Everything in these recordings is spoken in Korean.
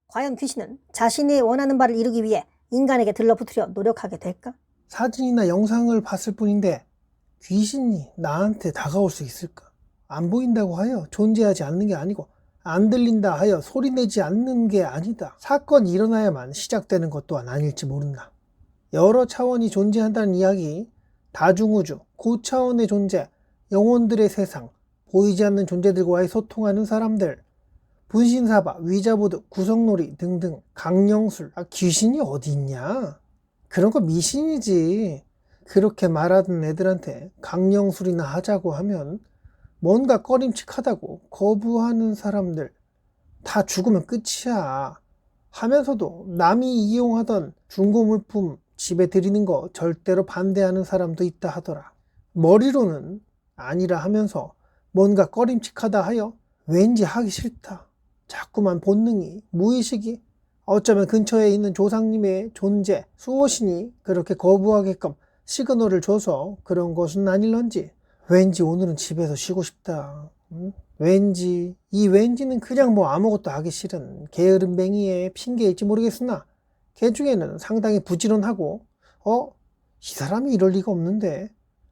과연 귀신은 자신이 원하는 바를 이루기 위해 인간에게 들러붙으려 노력하게 될까? 사진이나 영상을 봤을 뿐인데 귀신이 나한테 다가올 수 있을까? 안 보인다고 하여 존재하지 않는 게 아니고 안 들린다 하여 소리내지 않는 게 아니다. 사건이 일어나야만 시작되는 것 또한 아닐지 모른다. 여러 차원이 존재한다는 이야기, 다중우주, 고차원의 존재, 영혼들의 세상, 보이지 않는 존재들과의 소통하는 사람들, 분신사바, 위자보드, 구석놀이 등등 강령술, 귀신이 어디 있냐? 그런 거 미신이지. 그렇게 말하던 애들한테 강령술이나 하자고 하면 뭔가 꺼림칙하다고 거부하는 사람들, 다 죽으면 끝이야 하면서도 남이 이용하던 중고 물품 집에 들이는 거 절대로 반대하는 사람도 있다 하더라. 머리로는 아니라 하면서 뭔가 꺼림칙하다 하여 왠지 하기 싫다. 자꾸만 본능이, 무의식이, 어쩌면 근처에 있는 조상님의 존재, 수호신이 그렇게 거부하게끔 시그널을 줘서 그런 것은 아닐런지. 왠지 오늘은 집에서 쉬고 싶다. 왠지, 이 왠지는 그냥 뭐 아무것도 하기 싫은 게으름뱅이의 핑계일지 모르겠으나 걔 중에는 상당히 부지런하고 이 사람이 이럴 리가 없는데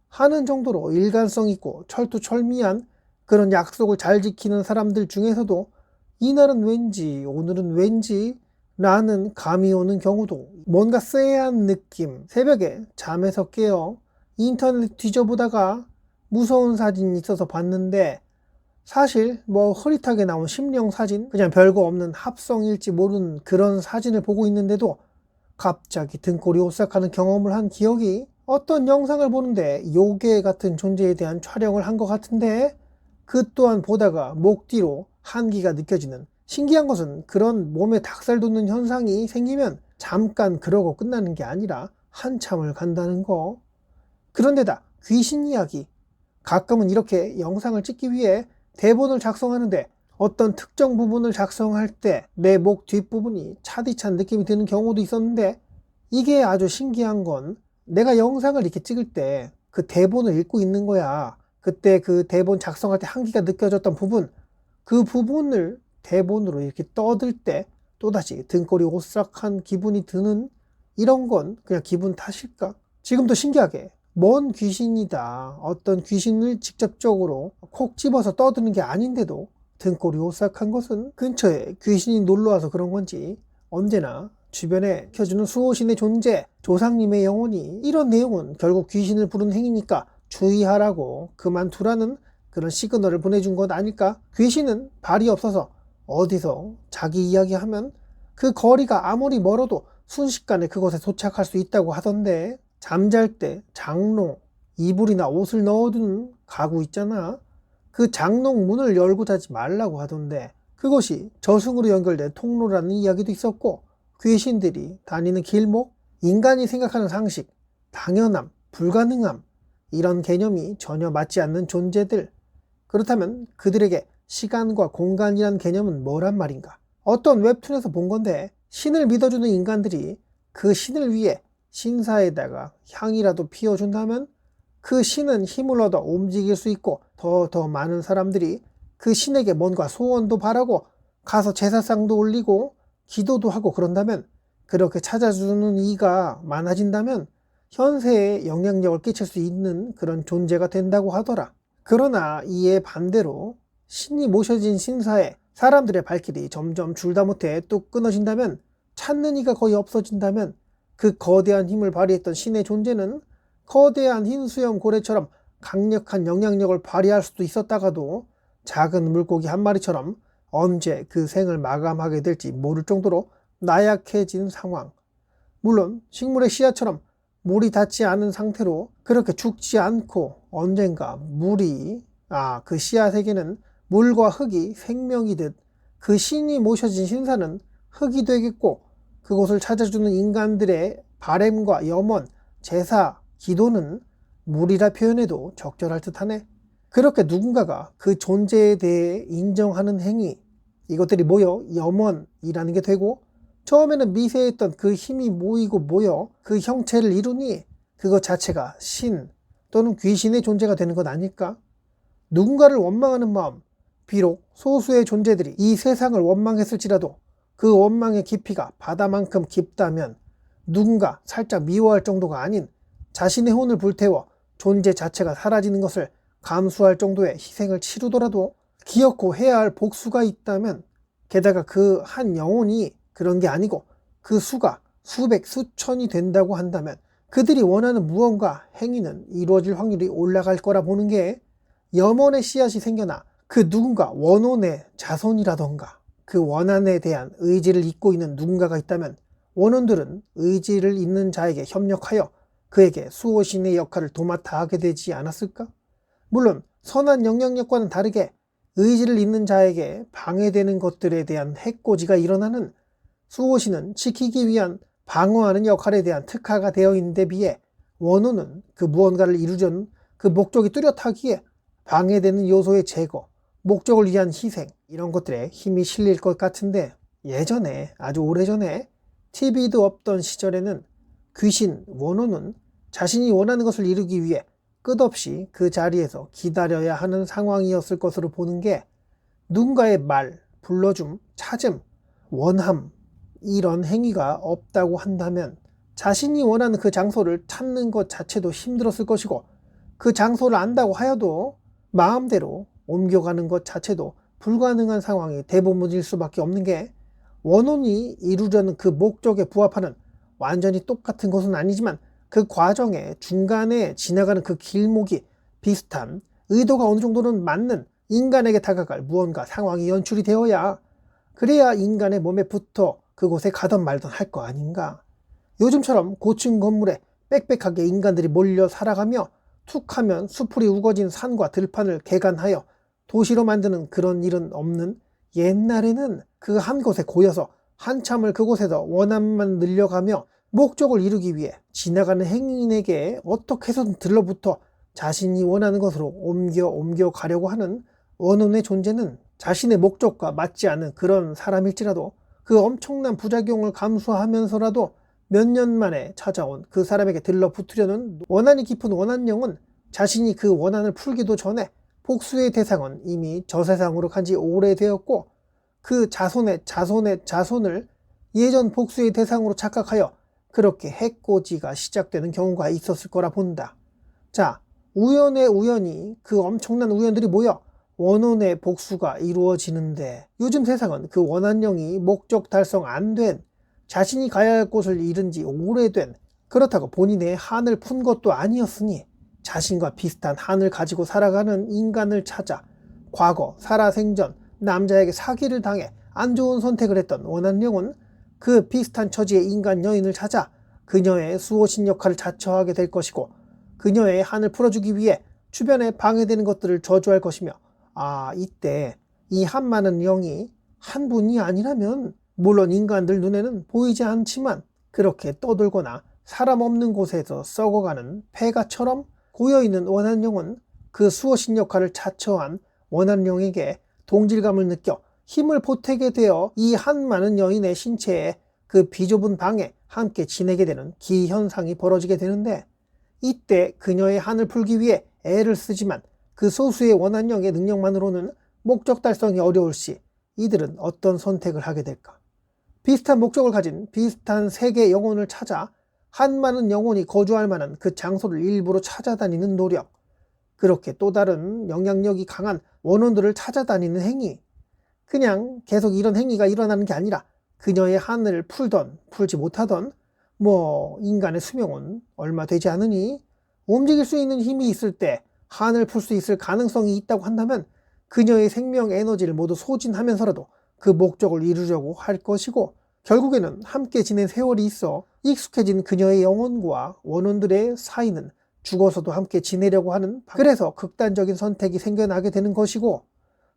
하는 정도로 일관성 있고 철두철미한 그런 약속을 잘 지키는 사람들 중에서도 이날은 왠지, 오늘은 왠지 라는 감이 오는 경우도, 뭔가 쎄한 느낌, 새벽에 잠에서 깨어 인터넷 뒤져보다가 무서운 사진이 있어서 봤는데 사실 뭐 흐릿하게 나온 심령 사진, 그냥 별거 없는 합성일지 모르는 그런 사진을 보고 있는데도 갑자기 등골이 오싹하는 경험을 한 기억이, 어떤 영상을 보는데 요괴 같은 존재에 대한 촬영을 한 것 같은데 그 또한 보다가 목 뒤로 한기가 느껴지는, 신기한 것은 그런 몸에 닭살 돋는 현상이 생기면 잠깐 그러고 끝나는 게 아니라 한참을 간다는 거. 그런데다 귀신 이야기, 가끔은 이렇게 영상을 찍기 위해 대본을 작성하는데 어떤 특정 부분을 작성할 때 내 목 뒷부분이 차디찬 느낌이 드는 경우도 있었는데, 이게 아주 신기한 건 내가 영상을 이렇게 찍을 때 그 대본을 읽고 있는 거야. 그때 그 대본 작성할 때 한기가 느껴졌던 부분, 그 부분을 대본으로 이렇게 떠들 때 또다시 등골이 오싹한 기분이 드는, 이런 건 그냥 기분 탓일까? 지금도 신기하게 먼 귀신이다, 어떤 귀신을 직접적으로 콕 집어서 떠드는 게 아닌데도 등골이 오싹한 것은 근처에 귀신이 놀러와서 그런 건지, 언제나 주변에 켜주는 수호신의 존재, 조상님의 영혼이, 이런 내용은 결국 귀신을 부르는 행위니까 주의하라고, 그만두라는 그런 시그널을 보내준 것 아닐까? 귀신은 발이 없어서 어디서 자기 이야기하면 그 거리가 아무리 멀어도 순식간에 그곳에 도착할 수 있다고 하던데, 잠잘 때 장롱, 이불이나 옷을 넣어두는 가구 있잖아. 그 장롱 문을 열고 자지 말라고 하던데 그것이 저승으로 연결된 통로라는 이야기도 있었고, 귀신들이 다니는 길목, 인간이 생각하는 상식, 당연함, 불가능함, 이런 개념이 전혀 맞지 않는 존재들. 그렇다면 그들에게 시간과 공간이란 개념은 뭐란 말인가? 어떤 웹툰에서 본 건데, 신을 믿어주는 인간들이 그 신을 위해 신사에다가 향이라도 피워준다면 그 신은 힘을 얻어 움직일 수 있고, 더 많은 사람들이 그 신에게 뭔가 소원도 바라고 가서 제사상도 올리고 기도도 하고 그런다면, 그렇게 찾아주는 이가 많아진다면 현세에 영향력을 끼칠 수 있는 그런 존재가 된다고 하더라. 그러나 이에 반대로 신이 모셔진 신사에 사람들의 발길이 점점 줄다 못해 뚝 끊어진다면, 찾는 이가 거의 없어진다면 그 거대한 힘을 발휘했던 신의 존재는 거대한 흰 수염 고래처럼 강력한 영향력을 발휘할 수도 있었다가도 작은 물고기 한 마리처럼 언제 그 생을 마감하게 될지 모를 정도로 나약해진 상황. 물론 식물의 씨앗처럼 물이 닿지 않은 상태로 그렇게 죽지 않고 언젠가 그 씨앗에게는 물과 흙이 생명이듯 그 신이 모셔진 신사는 흙이 되겠고, 그곳을 찾아주는 인간들의 바램과 염원, 제사, 기도는 물이라 표현해도 적절할 듯하네. 그렇게 누군가가 그 존재에 대해 인정하는 행위, 이것들이 모여 염원이라는 게 되고, 처음에는 미세했던 그 힘이 모여 그 형체를 이루니 그것 자체가 신 또는 귀신의 존재가 되는 것 아닐까? 누군가를 원망하는 마음, 비록 소수의 존재들이 이 세상을 원망했을지라도 그 원망의 깊이가 바다만큼 깊다면 누군가 살짝 미워할 정도가 아닌 자신의 혼을 불태워 존재 자체가 사라지는 것을 감수할 정도의 희생을 치르더라도 기어코 해야 할 복수가 있다면, 게다가 그 한 영혼이 그런 게 아니고 그 수가 수백 수천이 된다고 한다면 그들이 원하는 무언가 행위는 이루어질 확률이 올라갈 거라 보는 게, 염원의 씨앗이 생겨나 그 누군가 원혼의 자손이라던가 그 원한에 대한 의지를 잇고 있는 누군가가 있다면 원혼들은 의지를 잇는 자에게 협력하여 그에게 수호신의 역할을 도맡아 하게 되지 않았을까? 물론 선한 영향력과는 다르게 의지를 잇는 자에게 방해되는 것들에 대한 해코지가 일어나는 수호신은 지키기 위한 방어하는 역할에 대한 특화가 되어 있는 데 비해 원혼은 그 무언가를 이루려는 그 목적이 뚜렷하기에 방해되는 요소의 제거, 목적을 위한 희생, 이런 것들에 힘이 실릴 것 같은데, 예전에, 아주 오래전에 TV도 없던 시절에는 귀신, 원혼은 자신이 원하는 것을 이루기 위해 끝없이 그 자리에서 기다려야 하는 상황이었을 것으로 보는 게, 누군가의 말, 불러줌, 찾음, 원함, 이런 행위가 없다고 한다면 자신이 원하는 그 장소를 찾는 것 자체도 힘들었을 것이고, 그 장소를 안다고 하여도 마음대로 옮겨가는 것 자체도 불가능한 상황이 대부분일 수밖에 없는 게, 원혼이 이루려는 그 목적에 부합하는 완전히 똑같은 것은 아니지만 그 과정에 중간에 지나가는 그 길목이 비슷한, 의도가 어느 정도는 맞는 인간에게 다가갈 무언가 상황이 연출이 되어야, 그래야 인간의 몸에 붙어 그곳에 가던 말던 할 거 아닌가. 요즘처럼 고층 건물에 빽빽하게 인간들이 몰려 살아가며 툭하면 수풀이 우거진 산과 들판을 개간하여 도시로 만드는 그런 일은 없는 옛날에는 그 한 곳에 고여서 한참을 그곳에서 원함만 늘려가며 목적을 이루기 위해 지나가는 행인에게 어떻게 해서든 들러붙어 자신이 원하는 것으로 옮겨 가려고 하는 원혼의 존재는 자신의 목적과 맞지 않은 그런 사람일지라도 그 엄청난 부작용을 감수하면서라도 몇 년 만에 찾아온 그 사람에게 들러붙으려는 원한이 깊은 원한령은 자신이 그 원한을 풀기도 전에 복수의 대상은 이미 저 세상으로 간 지 오래되었고, 그 자손의 자손을 예전 복수의 대상으로 착각하여 그렇게 해코지가 시작되는 경우가 있었을 거라 본다. 자, 우연의 우연이 그 엄청난 우연들이 모여 원혼의 복수가 이루어지는데, 요즘 세상은 그 원한령이 목적 달성 안 된, 자신이 가야 할 곳을 잃은 지 오래된, 그렇다고 본인의 한을 푼 것도 아니었으니 자신과 비슷한 한을 가지고 살아가는 인간을 찾아 과거 살아생전 남자에게 사기를 당해 안 좋은 선택을 했던 원한령은 그 비슷한 처지의 인간 여인을 찾아 그녀의 수호신 역할을 자처하게 될 것이고, 그녀의 한을 풀어주기 위해 주변에 방해되는 것들을 저주할 것이며, 이때 이 한 많은 영이 한 분이 아니라면, 물론 인간들 눈에는 보이지 않지만 그렇게 떠돌거나 사람 없는 곳에서 썩어가는 폐가처럼 고여있는 원한령은 그 수호신 역할을 자처한 원한령에게 동질감을 느껴 힘을 보태게 되어 이 한 많은 여인의 신체에 그 비좁은 방에 함께 지내게 되는 기현상이 벌어지게 되는데, 이때 그녀의 한을 풀기 위해 애를 쓰지만 그 소수의 원한령의 능력만으로는 목적 달성이 어려울 시 이들은 어떤 선택을 하게 될까? 비슷한 목적을 가진 비슷한 세계 영혼을 찾아 한 많은 영혼이 거주할 만한 그 장소를 일부러 찾아다니는 노력, 그렇게 또 다른 영향력이 강한 원혼들을 찾아다니는 행위, 그냥 계속 이런 행위가 일어나는 게 아니라 그녀의 한을 풀던 풀지 못하던, 인간의 수명은 얼마 되지 않으니 움직일 수 있는 힘이 있을 때 한을 풀 수 있을 가능성이 있다고 한다면 그녀의 생명 에너지를 모두 소진하면서라도 그 목적을 이루려고 할 것이고, 결국에는 함께 지낸 세월이 있어 익숙해진 그녀의 영혼과 원혼들의 사이는 죽어서도 함께 지내려고 하는, 그래서 극단적인 선택이 생겨나게 되는 것이고,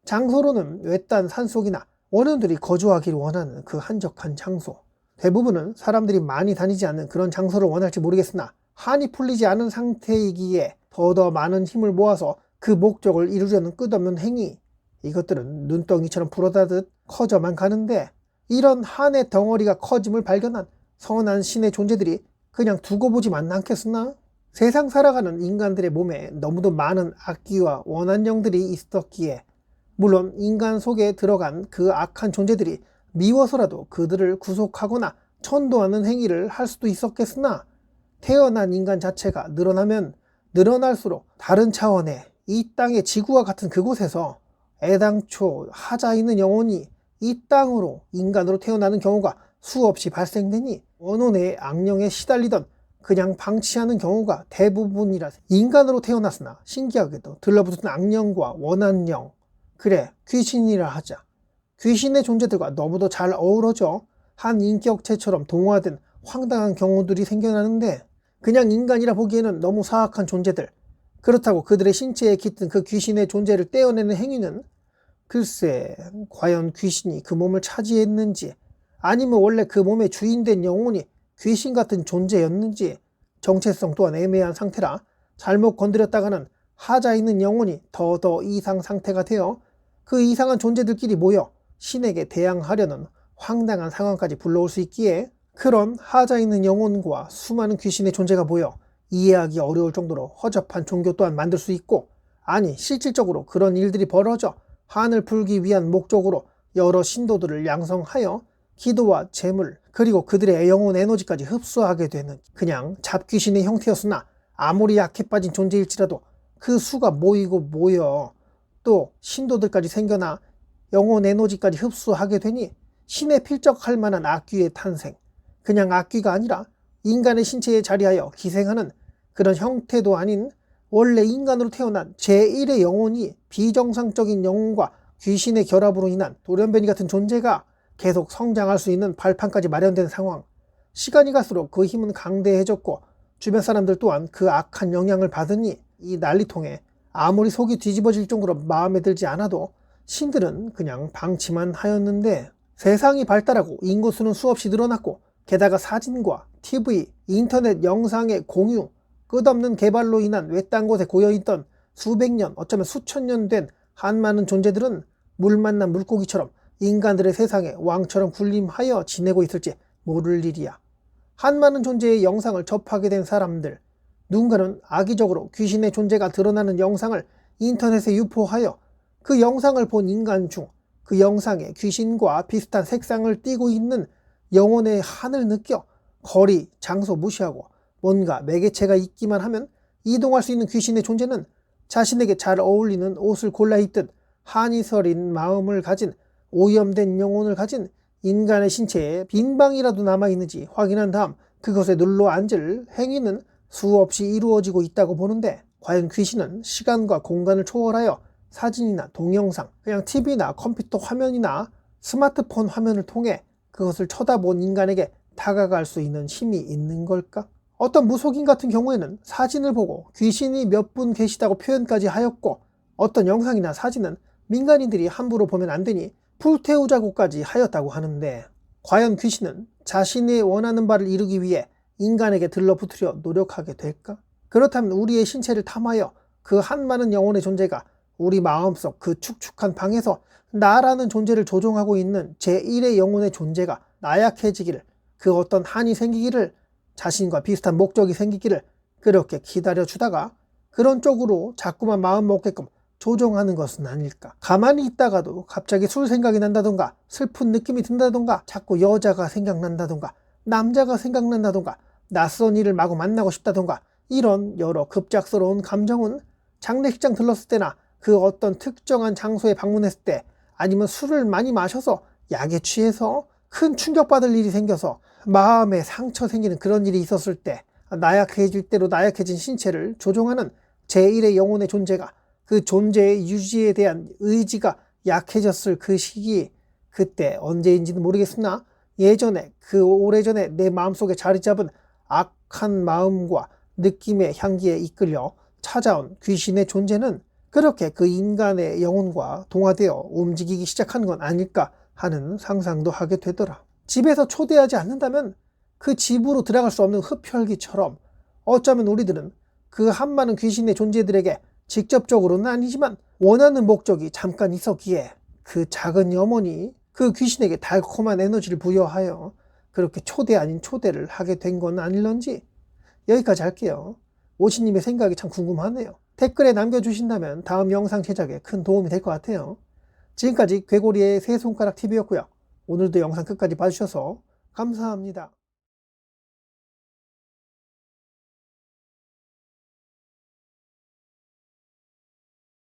장소로는 외딴 산속이나 원혼들이 거주하기를 원하는 그 한적한 장소, 대부분은 사람들이 많이 다니지 않는 그런 장소를 원할지 모르겠으나 한이 풀리지 않은 상태이기에 더 많은 힘을 모아서 그 목적을 이루려는 끝없는 행위, 이것들은 눈덩이처럼 불어다듯 커져만 가는데, 이런 한의 덩어리가 커짐을 발견한 선한 신의 존재들이 그냥 두고 보지만 않겠으나? 세상 살아가는 인간들의 몸에 너무도 많은 악기와 원한령들이 있었기에, 물론 인간 속에 들어간 그 악한 존재들이 미워서라도 그들을 구속하거나 천도하는 행위를 할 수도 있었겠으나 태어난 인간 자체가 늘어나면 늘어날수록 다른 차원의 이 땅의 지구와 같은 그곳에서 애당초 하자 있는 영혼이 이 땅으로 인간으로 태어나는 경우가 수없이 발생되니 원혼의 악령에 시달리던 그냥 방치하는 경우가 대부분이라. 인간으로 태어났으나 신기하게도 들러붙은 악령과 원한 영, 그래 귀신이라 하자. 귀신의 존재들과 너무도 잘 어우러져 한 인격체처럼 동화된 황당한 경우들이 생겨나는데, 그냥 인간이라 보기에는 너무 사악한 존재들, 그렇다고 그들의 신체에 깃든 그 귀신의 존재를 떼어내는 행위는 글쎄 과연 귀신이 그 몸을 차지했는지 아니면 원래 그 몸의 주인된 영혼이 귀신 같은 존재였는지 정체성 또한 애매한 상태라 잘못 건드렸다가는 하자 있는 영혼이 더더 이상 상태가 되어 그 이상한 존재들끼리 모여 신에게 대항하려는 황당한 상황까지 불러올 수 있기에, 그런 하자 있는 영혼과 수많은 귀신의 존재가 모여 이해하기 어려울 정도로 허접한 종교 또한 만들 수 있고, 아니 실질적으로 그런 일들이 벌어져 한을 풀기 위한 목적으로 여러 신도들을 양성하여 기도와 재물 그리고 그들의 영혼 에너지까지 흡수하게 되는 그냥 잡귀신의 형태였으나 아무리 약해 빠진 존재일지라도 그 수가 모이고 모여 또 신도들까지 생겨나 영혼 에너지까지 흡수하게 되니 신에 필적할 만한 악귀의 탄생, 그냥 악귀가 아니라 인간의 신체에 자리하여 기생하는 그런 형태도 아닌 원래 인간으로 태어난 제1의 영혼이 비정상적인 영혼과 귀신의 결합으로 인한 돌연변이 같은 존재가 계속 성장할 수 있는 발판까지 마련된 상황. 시간이 갈수록 그 힘은 강대해졌고 주변 사람들 또한 그 악한 영향을 받으니 이 난리통에 아무리 속이 뒤집어질 정도로 마음에 들지 않아도 신들은 그냥 방치만 하였는데, 세상이 발달하고 인구수는 수없이 늘어났고 게다가 사진과 TV, 인터넷 영상의 공유, 끝없는 개발로 인한 외딴 곳에 고여있던 수백 년, 어쩌면 수천 년 된 한많은 존재들은 물 만난 물고기처럼 인간들의 세상에 왕처럼 군림하여 지내고 있을지 모를 일이야. 한많은 존재의 영상을 접하게 된 사람들, 누군가는 악의적으로 귀신의 존재가 드러나는 영상을 인터넷에 유포하여 그 영상을 본 인간 중 그 영상에 귀신과 비슷한 색상을 띠고 있는 영혼의 한을 느껴 거리, 장소 무시하고 뭔가 매개체가 있기만 하면 이동할 수 있는 귀신의 존재는 자신에게 잘 어울리는 옷을 골라 입듯 한이 서린 마음을 가진 오염된 영혼을 가진 인간의 신체에 빈방이라도 남아있는지 확인한 다음 그것에 눌러 앉을 행위는 수없이 이루어지고 있다고 보는데, 과연 귀신은 시간과 공간을 초월하여 사진이나 동영상, 그냥 TV나 컴퓨터 화면이나 스마트폰 화면을 통해 그것을 쳐다본 인간에게 다가갈 수 있는 힘이 있는 걸까? 어떤 무속인 같은 경우에는 사진을 보고 귀신이 몇 분 계시다고 표현까지 하였고, 어떤 영상이나 사진은 민간인들이 함부로 보면 안 되니 불태우자고까지 하였다고 하는데, 과연 귀신은 자신이 원하는 바를 이루기 위해 인간에게 들러붙으려 노력하게 될까? 그렇다면 우리의 신체를 탐하여 그 한많은 영혼의 존재가 우리 마음속 그 축축한 방에서 나라는 존재를 조종하고 있는 제1의 영혼의 존재가 나약해지기를, 그 어떤 한이 생기기를, 자신과 비슷한 목적이 생기기를 그렇게 기다려주다가 그런 쪽으로 자꾸만 마음 먹게끔 조종하는 것은 아닐까. 가만히 있다가도 갑자기 술 생각이 난다던가 슬픈 느낌이 든다던가 자꾸 여자가 생각난다던가 남자가 생각난다던가 낯선 일을 마구 만나고 싶다던가 이런 여러 급작스러운 감정은 장례식장 들렀을 때나 그 어떤 특정한 장소에 방문했을 때, 아니면 술을 많이 마셔서 약에 취해서 큰 충격받을 일이 생겨서 마음에 상처 생기는 그런 일이 있었을 때, 나약해질 대로 나약해진 신체를 조종하는 제1의 영혼의 존재가 그 존재의 유지에 대한 의지가 약해졌을 그 시기, 그때 언제인지는 모르겠으나 예전에 그 오래전에 내 마음속에 자리 잡은 악한 마음과 느낌의 향기에 이끌려 찾아온 귀신의 존재는 그렇게 그 인간의 영혼과 동화되어 움직이기 시작한 건 아닐까 하는 상상도 하게 되더라. 집에서 초대하지 않는다면 그 집으로 들어갈 수 없는 흡혈귀처럼 어쩌면 우리들은 그 한많은 귀신의 존재들에게 직접적으로는 아니지만 원하는 목적이 잠깐 있었기에 그 작은 염원이 그 귀신에게 달콤한 에너지를 부여하여 그렇게 초대 아닌 초대를 하게 된 건 아닐런지. 여기까지 할게요. 오시님의 생각이 참 궁금하네요. 댓글에 남겨주신다면 다음 영상 제작에 큰 도움이 될 것 같아요. 지금까지 괴고리의 세 손가락 TV였고요. 오늘도 영상 끝까지 봐주셔서 감사합니다.